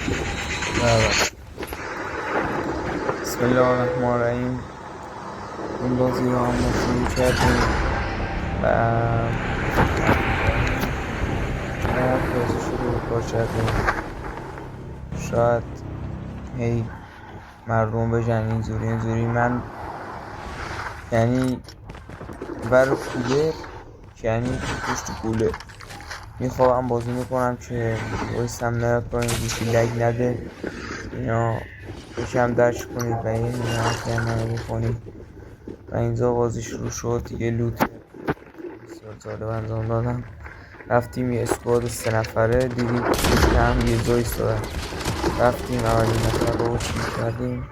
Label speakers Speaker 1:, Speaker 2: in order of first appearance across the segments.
Speaker 1: بله. بسم الله الرحمن الرحیم. این بازی رو هم ما شروع کردیم و بازی شروع به کار کردیم. شاید هی مردم بجن اینجوری من یعنی بر کولر یعنی پشت کولر میخوام بازی میکنم که وایسم نیاد پایین گوشی لگ نده اینا یکم درک کنید و این حمایت منو بکنید. و اینجا بازی شروع شد. یه لوت بسیار جالب انجام دادم. رفتیم یه اسکواد 3 نفره دیدیم پشت هم یه جای ایستادن. رفتیم اولین نفر رو کیل کردیم.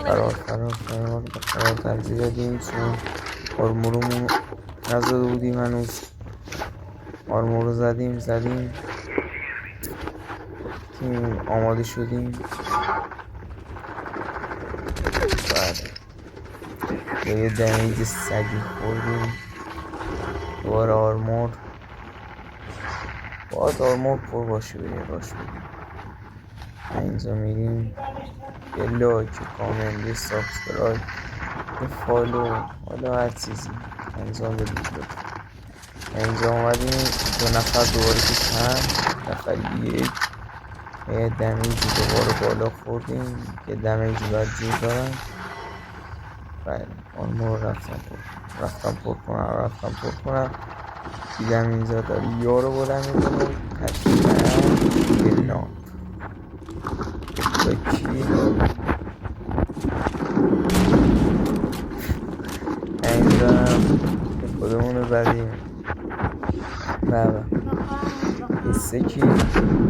Speaker 1: فرار ترجیح دادیم چون آرمورمون نزده بودیم هنوز. آرمور رو زدیم تیم آماده شدیم. بله یه دمیج سگی خوردیم. دوباره آرمور باید آرمور پر باشه به راش بگیم. اینجا میریم یه لایک، کامنت، یه سابسکرایب، یه فالو، حالا هر چیزی انجام بدید لطفا. اینجا اومدیم 2 نفر دوباره کشن. نفر یک یه دمیج دوباره بالا خوردیم که دمیج بر جور دارن. بله آرمور رفتم پر کنم دیدم اینجا داره یارو بلند میکنه. پشمک یه ناب با کی اینجا خودمون رو زدیم. بله یه کی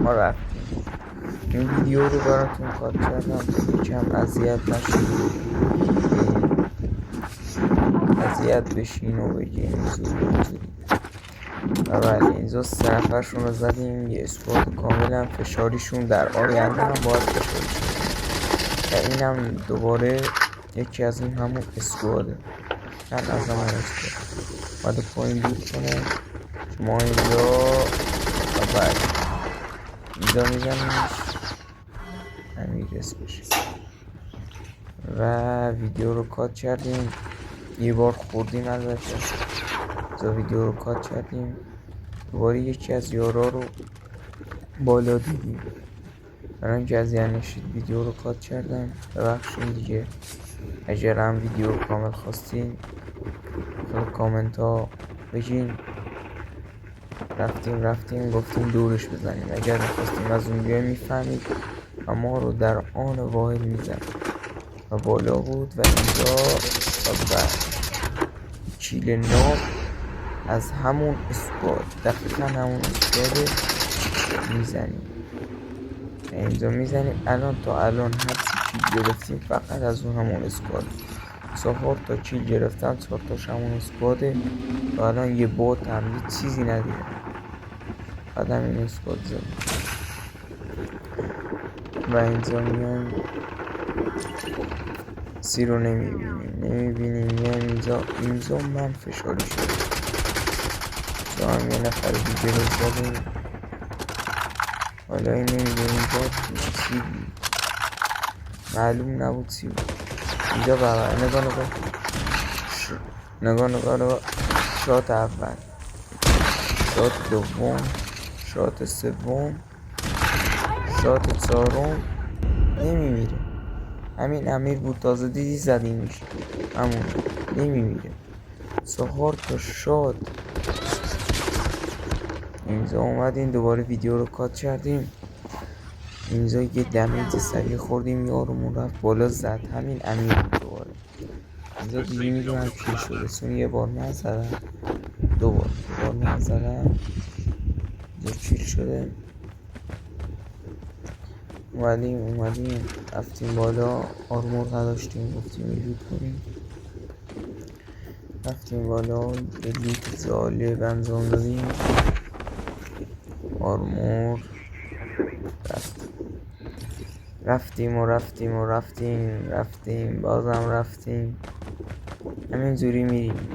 Speaker 1: ما رفتیم. این ویدیو رو براتون کات کردم تا یکم اذیت نشید، اذیت بشین و بگین اینجوری. و بله اینجا 3 نفرشون رو زدیم. یه اسکواد کاملا فشاریشون در آینده هم باید فشاریشون و این هم دوباره یکی از این همون اسکواده. من از همون اسکواد باید پایین دور کنه که ما اینجا و بله اینجا میزنیمش همین اسمش و ویدیو رو کات کردیم. یه بار خوردیم البته. اینجا ویدیو رو کات کردیم. دوباره یکی از یارا رو بالا دیدیم. برای اینکه اذیت نشید ویدیو رو کات کردم. ببخشید دیگه. اگر هم ویدیو کامل خواستین داخل کامنت ها بگین. رفتیم گفتیم دورش بزنیم. اگر نخواستیم از اون بیای میفهمید و ما رو در آن واحد میزن و بالا بود و اینجا و کیل ناب از همون اسکواد، دقیقا همون اسکواد میزنیم. اینجا میزنیم تا الان هر کیل گرفتیم فقط از اون همون اسکواد. 4 تا کیل گرفتم، 4 تاش همون اسکواده. تا الان یه بوت هم یه چیزی ندیدم، فقط همین اسکواد زدیم. و اینجا میان سی رو نمیبینیم. اینجا من فشاری شدم. اینجا هم یه نفر دیگه رو زدیم. حالا این نمیدونیم باید چی بود، معلوم نبود چی بود. اینجا بابا نگاه شات اول، شات دوم، شات سوم، شات چهارم نمیمیره. همین امیر بود تازه دیدی زدیمش همون نمیمیره. 4 تا شات. اینجا اومدیم دوباره ویدیو رو کات کردیم. اینجا یه دمیج سریع خوردیم، یارمون رفت بالا زد. همین امیر بود دوباره. اینجا دیگه میدونم کی شده چون یه بار من زدم، دو بار من زدم. اینجا کیل شده. اومدیم رفتیم بالا. آرمور نداشتیم گفتیم لوت کنیم. رفتیم بالا یه لوت جالب انجام دادیم. آرمور رفتیم بازم رفتیم. همینجوری میریم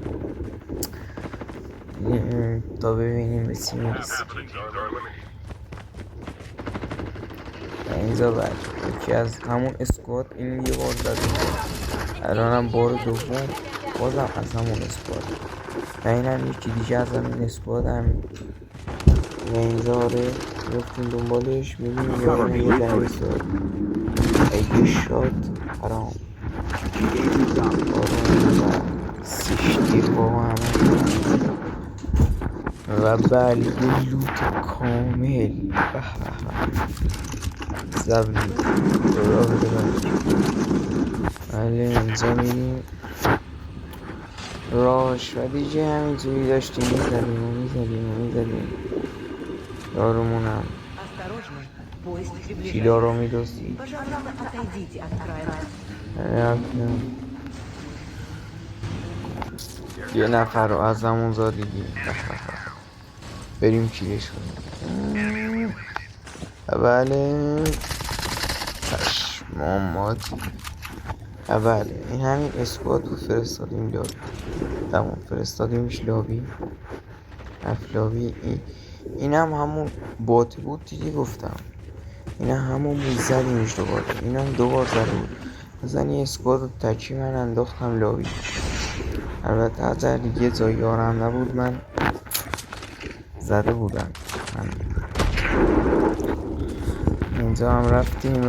Speaker 1: تا ببینیم به چی میرسیم. اینجا بعد یکی از همون اسکواد این یه بار زده الانم بار دوم بازم از همون اسکواد و اینم یکی دیگه از همین اسکواد هم و اینجا آره رفتیم دنبالش میبینیم یه دنیس اگه شاد حرام آروم و سیشتیر با همه و بله یه لوت کامل زبلی راه بده بله اینجا میریم راش و دیگه همینجوری داشتیم میزدیم یارمونم پیلا رو میدوستیم یه نفر رو از همون زادیدیم بریم کیلش کنیم بله پشماماتی بله این همین اسکواد رو فرستادیم لابی تمام فرستادیمش لابی افلابی این هم همون بات بود دیگه گفتم این همون بود زدیمش دوباره این هم دوبار زده بود مثلا یه اسکواد رو تکی من انداختم لابی البته اگر دیگه جای یارم نبود من زده بودم اینجا هم رفتیم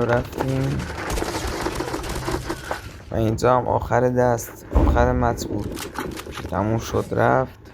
Speaker 1: و اینجا هم آخر دست آخر مت بود تموم شد رفت